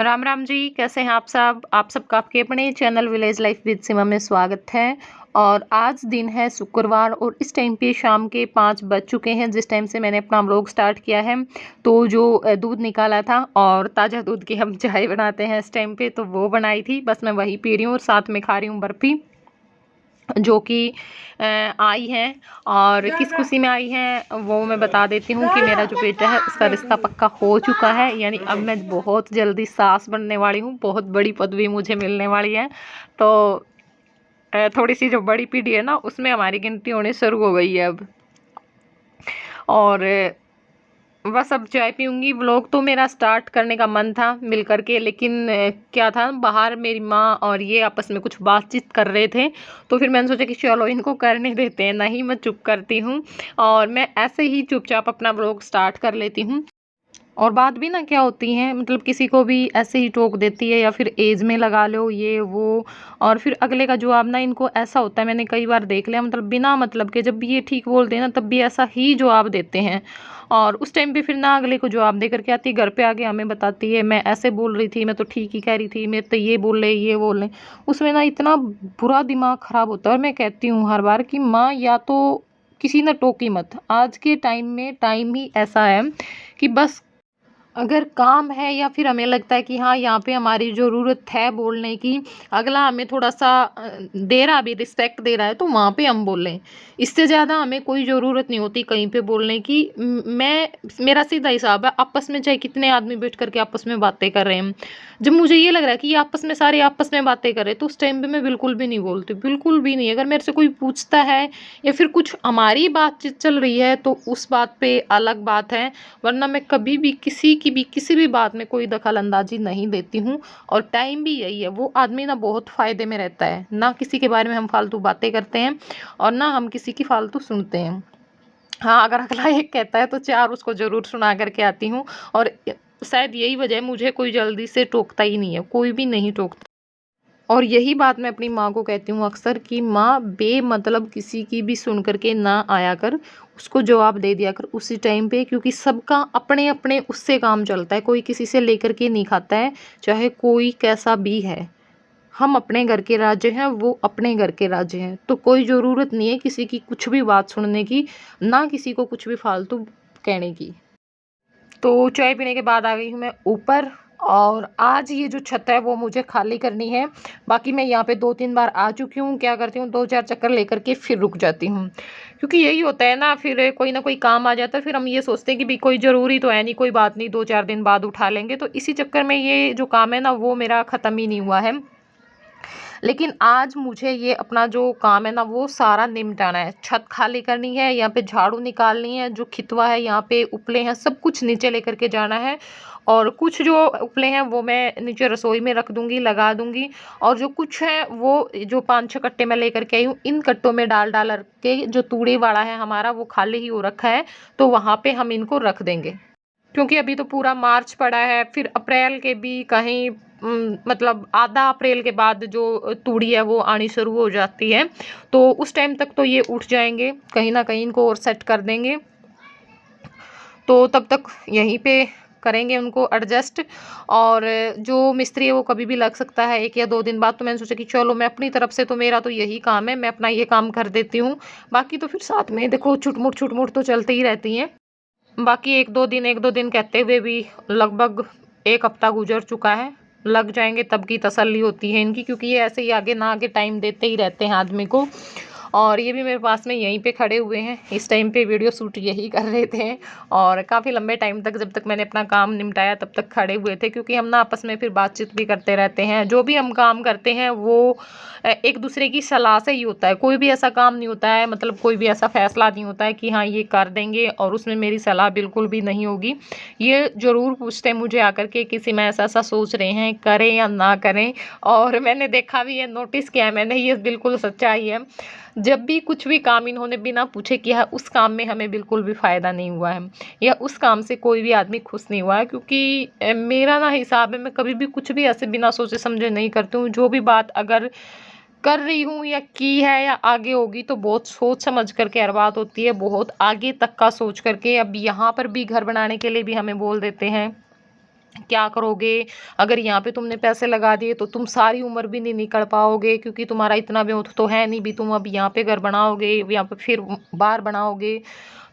राम राम जी, कैसे हैं आप सब? आप सबका आपके अपने चैनल विलेज लाइफ विद सीमा में स्वागत है। और आज दिन है शुक्रवार और इस टाइम पे शाम के 5 बज चुके हैं जिस टाइम से मैंने अपना व्लॉग स्टार्ट किया है। तो जो दूध निकाला था और ताज़ा दूध की हम चाय बनाते हैं इस टाइम पे, तो वो बनाई थी। बस मैं वही पी रही हूँ और साथ में खा रही हूँ बर्फ़ी, जो कि आई हैं। और किस खुशी में आई हैं वो मैं बता देती हूँ कि मेरा जो बेटा है उसका रिश्ता पक्का हो चुका है। यानी अब मैं बहुत जल्दी सास बनने वाली हूँ, बहुत बड़ी पदवी मुझे मिलने वाली है। तो थोड़ी सी जो बड़ी पीढ़ी है ना, उसमें हमारी गिनती होनी शुरू हो गई है अब। और बस अब चाय पीऊँगी। व्लॉग तो मेरा स्टार्ट करने का मन था मिल कर के, लेकिन क्या था, बाहर मेरी माँ और ये आपस में कुछ बातचीत कर रहे थे। तो फिर मैंने सोचा कि चलो इनको करने देते हैं, नहीं मैं चुप करती हूँ और मैं ऐसे ही चुपचाप अपना व्लॉग स्टार्ट कर लेती हूँ। और बात भी ना क्या होती है, मतलब किसी को भी ऐसे ही टोक देती है या फिर एज में लगा लो ये वो। और फिर अगले का जवाब ना इनको ऐसा होता है, मैंने कई बार देख लिया, मतलब बिना मतलब के जब भी ये ठीक बोलते हैं ना तब भी ऐसा ही जवाब देते हैं। और उस टाइम पे फिर ना अगले को जवाब दे करके आती है, घर पे आके हमें बताती है मैं ऐसे बोल रही थी, मैं तो ठीक ही कह रही थी, मैं तो ये बोल रहे ये बोल रहे। उसमें ना इतना बुरा दिमाग ख़राब होता है। और मैं कहती हूँ हर बार कि माँ या तो किसी ने टोकी मत। आज के टाइम में टाइम ही ऐसा है कि बस अगर काम है या फिर हमें लगता है कि हाँ यहाँ पे हमारी ज़रूरत है बोलने की, अगला हमें थोड़ा सा दे रहा भी, रिस्पेक्ट दे रहा है, तो वहाँ पे हम बोलें। इससे ज़्यादा हमें कोई ज़रूरत नहीं होती कहीं पे बोलने की। मैं मेरा सीधा हिसाब है, आपस में चाहे कितने आदमी बैठ करके आपस में बातें कर रहे हैं, जब मुझे ये लग रहा है कि ये आपस में सारे आपस में बातें कर रहे हैं तो उस टाइम पे मैं बिल्कुल भी नहीं बोलती, बिल्कुल भी नहीं। अगर मेरे से कोई पूछता है या फिर कुछ हमारी बातचीत चल रही है तो उस बात पे अलग बात है, वरना मैं कभी भी किसी भी बात में कोई दखल अंदाजी नहीं देती हूँ। और टाइम भी यही है, वो आदमी ना बहुत फ़ायदे में रहता है, ना किसी के बारे में हम फालतू बातें करते हैं और ना हम किसी की फालतू सुनते हैं। हाँ, अगर अगला एक कहता है तो 4 उसको ज़रूर सुना कर के आती हूँ। और शायद यही वजह है, मुझे कोई जल्दी से टोकता ही नहीं है, कोई भी नहीं टोकता। और यही बात मैं अपनी माँ को कहती हूँ अक्सर कि माँ, बेमतलब किसी की भी सुन करके ना आया कर, उसको जवाब दे दिया कर उसी टाइम पे, क्योंकि सबका अपने अपने उससे काम चलता है, कोई किसी से लेकर के नहीं खाता है, चाहे कोई कैसा भी है। हम अपने घर के राजे हैं, वो अपने घर के राजे हैं, तो कोई ज़रूरत नहीं है किसी की कुछ भी बात सुनने की, ना किसी को कुछ भी फालतू कहने की। तो चाय पीने के बाद आ गई हूँ मैं ऊपर। और आज ये जो छत है वो मुझे खाली करनी है। बाकी मैं यहाँ पे 2-3 बार आ चुकी हूँ। क्या करती हूँ, 2-4 चक्कर लेकर के फिर रुक जाती हूँ, क्योंकि यही होता है ना, फिर कोई ना कोई काम आ जाता है, फिर हम ये सोचते हैं कि भाई कोई ज़रूरी तो है नहीं, कोई बात नहीं, 2-4 दिन बाद उठा लेंगे। तो इसी चक्कर में ये जो काम है ना वो मेरा ख़त्म ही नहीं हुआ है। लेकिन आज मुझे ये अपना जो काम है ना वो सारा निपटाना है। छत खाली करनी है, यहाँ पे झाड़ू निकालनी है, जो खितवा है यहाँ पे उपले हैं सब कुछ नीचे लेकर के जाना है। और कुछ जो उपले हैं वो मैं नीचे रसोई में रख दूंगी, लगा दूंगी। और जो कुछ है वो जो 5-6 कट्टे मैं लेकर के आई हूँ, इन कट्टों में डाल डाल के, जो तूड़ी वाला है हमारा वो खाली ही हो रखा है, तो वहाँ पे हम इनको रख देंगे। क्योंकि अभी तो पूरा मार्च पड़ा है, फिर अप्रैल के भी कहीं मतलब आधा अप्रैल के बाद जो तूड़ी है वो आनी शुरू हो जाती है, तो उस टाइम तक तो ये उठ जाएंगे, कहीं ना कहीं इनको और सेट कर देंगे। तो तब तक यहीं पे करेंगे उनको एडजस्ट। और जो मिस्त्री है वो कभी भी लग सकता है 1 या 2 दिन बाद, तो मैंने सोचा कि चलो मैं अपनी तरफ से, तो मेरा तो यही काम है, मैं अपना ये काम कर देती हूँ। बाकी तो फिर साथ में देखो छुटमुट तो चलती ही रहती हैं। बाकी 1-2 दिन कहते हुए भी लगभग 1 हफ्ता गुजर चुका है। लग जाएंगे तब की तसल्ली होती है इनकी, क्योंकि ये ऐसे ही आगे ना आगे टाइम देते ही रहते हैं आदमी को। और ये भी मेरे पास में यहीं पे खड़े हुए हैं, इस टाइम पे वीडियो शूट यही कर रहे थे। और काफ़ी लंबे टाइम तक, जब तक मैंने अपना काम निपटाया तब तक खड़े हुए थे, क्योंकि हम ना आपस में फिर बातचीत भी करते रहते हैं। जो भी हम काम करते हैं वो एक दूसरे की सलाह से ही होता है। कोई भी ऐसा काम नहीं होता है, मतलब कोई भी ऐसा फैसला नहीं होता है कि हाँ ये कर देंगे और उसमें मेरी सलाह बिल्कुल भी नहीं होगी। ये ज़रूर पूछते हैं मुझे आकर के कि सीमा ऐसा ऐसा सोच रहे हैं, करें या ना करें। और मैंने देखा भी है, नोटिस किया है मैंने, ये बिल्कुल सच्चाई है। जब भी कुछ भी काम इन्होंने बिना पूछे किया है, उस काम में हमें बिल्कुल भी फ़ायदा नहीं हुआ है, या उस काम से कोई भी आदमी खुश नहीं हुआ है। क्योंकि मेरा ना हिसाब है, मैं कभी भी कुछ भी ऐसे बिना सोचे समझे नहीं करती हूँ। जो भी बात अगर कर रही हूँ या की है या आगे होगी तो बहुत सोच समझ करके हर बात होती है, बहुत आगे तक का सोच करके। अब यहाँ पर भी घर बनाने के लिए भी हमें बोल देते हैं क्या करोगे? अगर यहाँ पे तुमने पैसे लगा दिए तो तुम सारी उम्र भी नहीं निकल पाओगे, क्योंकि तुम्हारा इतना भी तो है नहीं भी तुम अब यहाँ पे घर बनाओगे, यहाँ पे फिर बाहर बनाओगे।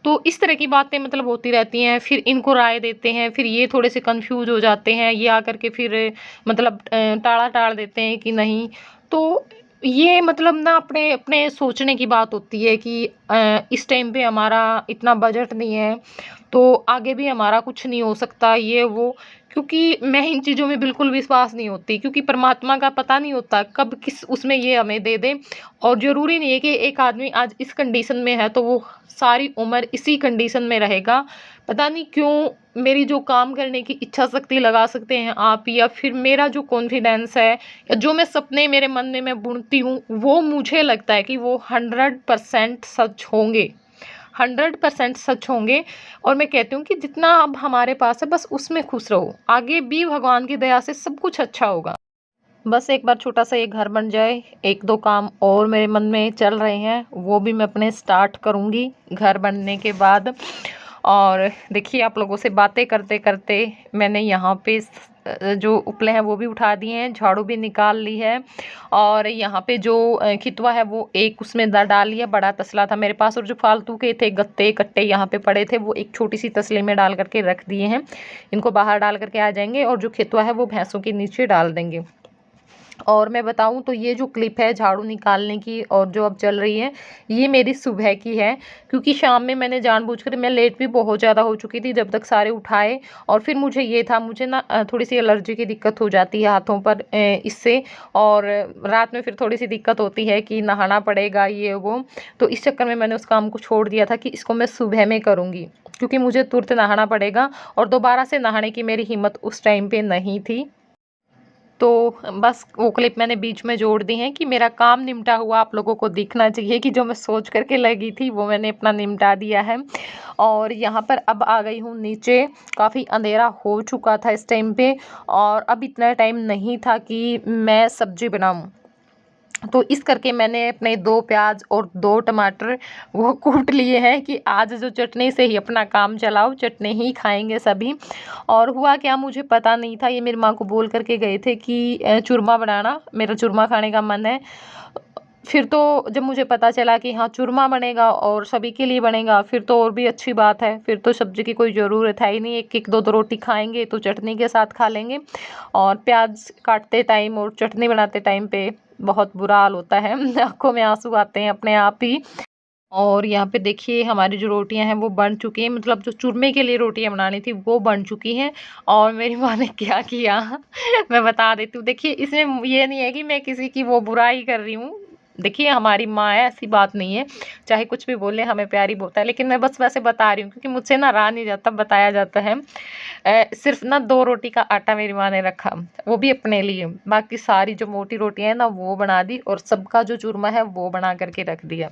तो इस तरह की बातें मतलब होती रहती हैं। फिर इनको राय देते हैं, फिर ये थोड़े से कंफ्यूज हो जाते हैं, ये आकर के फिर मतलब टाला टाल देते हैं कि नहीं। तो ये मतलब ना अपने अपने सोचने की बात होती है कि इस टाइम पे हमारा इतना बजट नहीं है, तो आगे भी हमारा कुछ नहीं हो सकता, ये वो। क्योंकि मैं इन चीज़ों में बिल्कुल विश्वास नहीं होती, क्योंकि परमात्मा का पता नहीं होता कब किस उसमें ये हमें दे दे। और ज़रूरी नहीं है कि एक आदमी आज इस कंडीशन में है तो वो सारी उम्र इसी कंडीशन में रहेगा। पता नहीं क्यों मेरी जो काम करने की इच्छा शक्ति लगा सकते हैं आप, या फिर मेरा जो कॉन्फिडेंस है, या जो मैं सपने मेरे मन में मैं बुनती हूँ, वो मुझे लगता है कि वो 100% सच होंगे, 100% सच होंगे। और मैं कहती हूँ कि जितना अब हमारे पास है बस उसमें खुश रहो, आगे भी भगवान की दया से सब कुछ अच्छा होगा। बस एक बार छोटा सा ये घर बन जाए, एक दो काम और मेरे मन में चल रहे हैं, वो भी मैं अपने स्टार्ट करूँगी घर बनने के बाद। और देखिए आप लोगों से बातें करते करते मैंने यहाँ पे जो उपले हैं वो भी उठा दिए हैं, झाड़ू भी निकाल ली है। और यहाँ पे जो खितवा है वो एक उसमें डाल लिया, बड़ा तसला था मेरे पास, और जो फालतू के थे गत्ते कट्टे यहाँ पे पड़े थे वो एक छोटी सी तसले में डाल करके रख दिए हैं। इनको बाहर डाल करके आ जाएंगे, और जो खितवा है वो भैंसों के नीचे डाल देंगे। और मैं बताऊं तो ये जो क्लिप है झाड़ू निकालने की और जो अब चल रही है, ये मेरी सुबह की है, क्योंकि शाम में मैंने जानबूझकर, मैं लेट भी बहुत ज़्यादा हो चुकी थी जब तक सारे उठाए। और फिर मुझे ये था, मुझे ना थोड़ी सी एलर्जी की दिक्कत हो जाती है हाथों पर इससे, और रात में फिर थोड़ी सी दिक्कत होती है कि नहाना पड़ेगा ये वो। तो इस चक्कर में मैंने उस काम को छोड़ दिया था कि इसको मैं सुबह में करूँगी, क्योंकि मुझे तुरंत नहाना पड़ेगा, और दोबारा से नहाने की मेरी हिम्मत उस टाइम पे नहीं थी। तो बस वो क्लिप मैंने बीच में जोड़ दी है कि मेरा काम निपटा हुआ आप लोगों को दिखना चाहिए, कि जो मैं सोच करके लगी थी वो मैंने अपना निपटा दिया है। और यहाँ पर अब आ गई हूँ नीचे, काफ़ी अंधेरा हो चुका था इस टाइम पे, और अब इतना टाइम नहीं था कि मैं सब्जी बनाऊँ। तो इस करके मैंने अपने 2 प्याज और 2 टमाटर वो कूट लिए हैं कि आज जो चटनी से ही अपना काम चलाओ, चटनी ही खाएंगे सभी। और हुआ क्या मुझे पता नहीं था, ये मेरी माँ को बोल करके गए थे कि चूरमा बनाना, मेरा चूरमा खाने का मन है। फिर तो जब मुझे पता चला कि हाँ चूरमा बनेगा और सभी के लिए बनेगा, फिर तो और भी अच्छी बात है, फिर तो सब्जी की कोई ज़रूरत है ही नहीं, एक एक दो दो रोटी खाएंगे तो चटनी के साथ खा लेंगे। और प्याज काटते टाइम और चटनी बनाते टाइम पे बहुत बुरा हाल होता है आंखों में आंसू आते हैं अपने आप ही। और यहाँ पे देखिए हमारी जो रोटियां हैं वो बन चुकी हैं, मतलब जो चूरमे के लिए रोटियां बनानी थी वो बन चुकी हैं। और मेरी माँ ने क्या किया मैं बता देती हूँ। देखिए इसमें ये नहीं है कि मैं किसी की वो बुराई कर रही हूँ, देखिए हमारी माँ है, ऐसी बात नहीं है, चाहे कुछ भी बोले हमें प्यारी बोलता है, लेकिन मैं बस वैसे बता रही हूँ क्योंकि मुझसे ना रहा नहीं जाता, बताया जाता है। सिर्फ ना 2 रोटी का आटा मेरी माँ ने रखा, वो भी अपने लिए, बाकी सारी जो मोटी रोटियां हैं ना वो बना दी, और सबका जो चूरमा है वो बना करके रख दिया।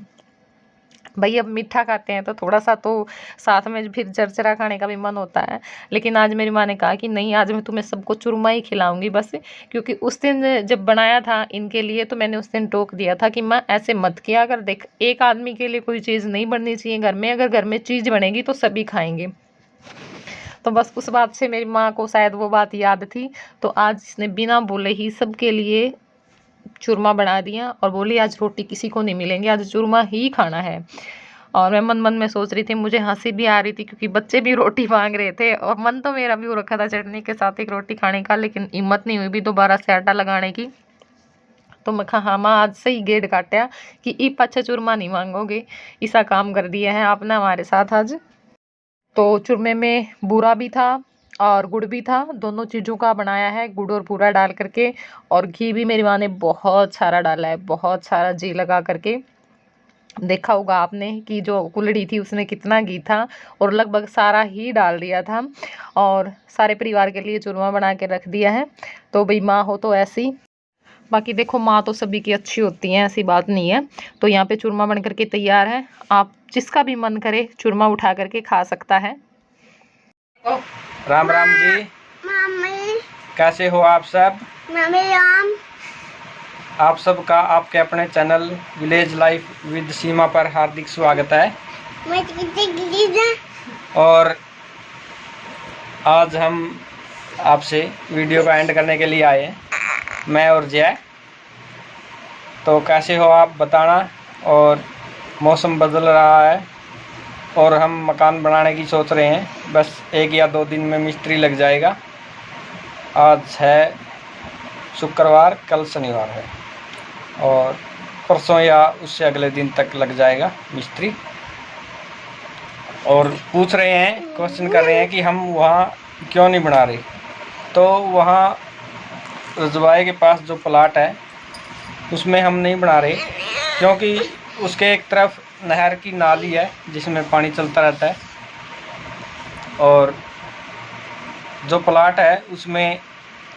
भाई अब मीठा खाते हैं तो थोड़ा सा तो साथ में फिर चरचरा खाने का भी मन होता है। लेकिन आज मेरी माँ ने कहा कि नहीं, आज मैं तुम्हें सबको चूरमा ही खिलाऊंगी बस, क्योंकि उस दिन जब बनाया था इनके लिए तो मैंने उस दिन टोक दिया था कि माँ ऐसे मत किया अगर, देख एक आदमी के लिए कोई चीज़ नहीं बननी चाहिए घर में, अगर घर में चीज़ बनेगी तो सभी खाएंगे। तो बस उस बात से मेरी माँ को शायद वो बात याद थी, तो आज इसने बिना बोले ही सबके लिए चूरमा बना दिया और बोली आज रोटी किसी को नहीं मिलेंगी, आज चूरमा ही खाना है। और मैं मन मन में सोच रही थी, मुझे हंसी भी आ रही थी क्योंकि बच्चे भी रोटी मांग रहे थे, और मन तो मेरा भी हो रखा था चटनी के साथ एक रोटी खाने का, लेकिन हिम्मत नहीं हुई भी दोबारा से आटा लगाने की। तो मैं कहा हाँ माँ आज से ही गेड़ काटा कि ई पाछा चूरमा नहीं मांगोगे, ऐसा काम कर दिया है आपने हमारे साथ आज। तो चूरमे में बूरा भी था और गुड़ भी था, दोनों चीज़ों का बनाया है, गुड़ और बूरा डाल करके। और घी भी मेरी माँ ने बहुत सारा डाला है, बहुत सारा घी लगा करके। देखा होगा आपने कि जो कुल्हड़ी थी उसमें कितना घी था, और लगभग सारा ही डाल दिया था। और सारे परिवार के लिए चूरमा बना के रख दिया है। तो भाई माँ हो तो ऐसी, बाकी देखो माँ तो सभी की अच्छी होती है, ऐसी बात नहीं है। तो यहाँ पे चूरमा बन करके तैयार है, आप जिसका भी मन करे चूरमा उठा करके खा सकता है। राम राम जी, कैसे हो आप सब? राम। आप सबका आपके अपने चैनल विलेज लाइफ विद सीमा पर हार्दिक स्वागत है। और आज हम आपसे वीडियो का एंड करने के लिए आए हैं, मैं और जय। तो कैसे हो आप बताना। और मौसम बदल रहा है और हम मकान बनाने की सोच रहे हैं। बस 1 या 2 दिन में मिस्त्री लग जाएगा। आज है शुक्रवार, कल शनिवार है और परसों या उससे अगले दिन तक लग जाएगा मिस्त्री। और पूछ रहे हैं, क्वेश्चन कर रहे हैं कि हम वहाँ क्यों नहीं बना रहे। तो वहाँ रजवाए के पास जो प्लाट है उसमें हम नहीं बना रहे, क्योंकि उसके एक तरफ नहर की नाली है जिसमें पानी चलता रहता है, और जो प्लाट है उसमें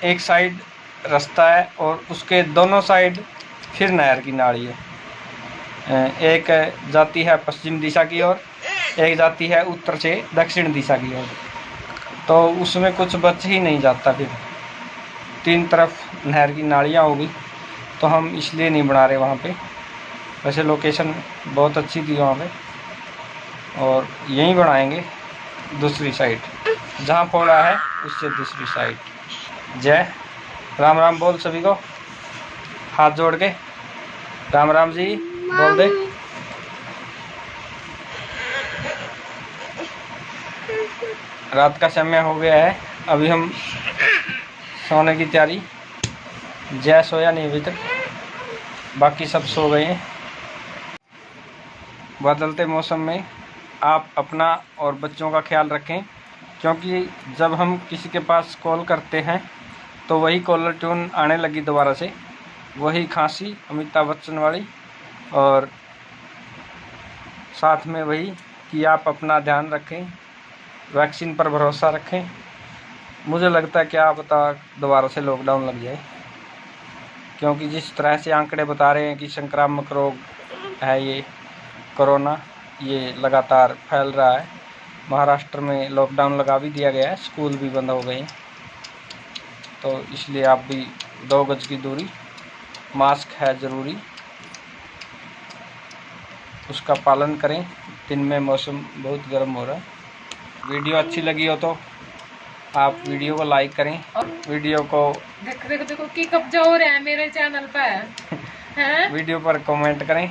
एक साइड रास्ता है और उसके दोनों साइड फिर नहर की नाली है। एक जाती है पश्चिम दिशा की ओर, एक जाती है उत्तर से दक्षिण दिशा की ओर। तो उसमें कुछ बच ही नहीं जाता, फिर 3 तरफ नहर की नालियाँ होगी। तो हम इसलिए नहीं बना रहे वहाँ पे। वैसे लोकेशन बहुत अच्छी थी वहाँ पे, और यहीं बनाएंगे दूसरी साइड, जहाँ फोड़ा है उससे दूसरी साइड। जय राम राम बोल सभी को, हाथ जोड़ के राम राम जी बोल दे। रात का समय हो गया है, अभी हम सोने की तैयारी। जय सोया नहीं अभी तक, बाकी सब सो गए हैं। बदलते मौसम में आप अपना और बच्चों का ख्याल रखें, क्योंकि जब हम किसी के पास कॉल करते हैं तो वही कॉलर ट्यून आने लगी दोबारा से, वही खांसी अमिताभ बच्चन वाली, और साथ में वही कि आप अपना ध्यान रखें, वैक्सीन पर भरोसा रखें। मुझे लगता है क्या पता दोबारा से लॉकडाउन लग जाए, क्योंकि जिस तरह से आंकड़े बता रहे हैं कि संक्रामक रोग है ये कोरोना, ये लगातार फैल रहा है। महाराष्ट्र में लॉकडाउन लगा भी दिया गया है, स्कूल भी बंद हो गए हैं। तो इसलिए आप भी 2 गज की दूरी, मास्क है ज़रूरी, उसका पालन करें। दिन में मौसम बहुत गर्म हो रहा है। वीडियो अच्छी लगी हो तो आप वीडियो को लाइक करें, वीडियो को देखो कि कब्जा हो रहा है मेरे चैनल पे हैं? वीडियो पर कमेंट करें।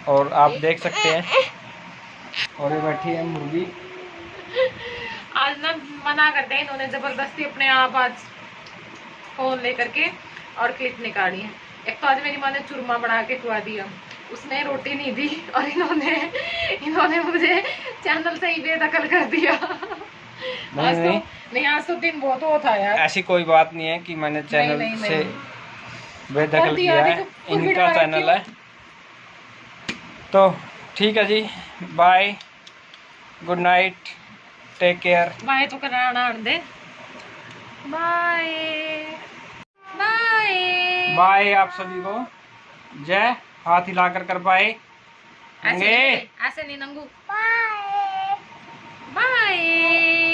और आप देख सकते हैं, और ये बैठी है मुर्गी। आज ना मना करते हैं इन्होंने जबरदस्ती अपने आप आज फोन लेकर के और क्लिप निकाली है। एक तो आज मेरी माँ ने चूरमा बना के खुआ दिया, उसने रोटी नहीं दी, और इन्होंने मुझे चैनल से ही बेदखल कर दिया। नहीं आज तो दिन बहुत वो था यार। ऐसी कोई बात नहीं है कि मैंने चैनल से बेदखल किया है, इनका चैनल है। तो ठीक है जी, bye, good night, take care. Bye तो कराना दे, बाय बाय बाय आप सभी को। जय हाथ हिला कर बाय। ऐसे नहीं नंगू, बाय बाय।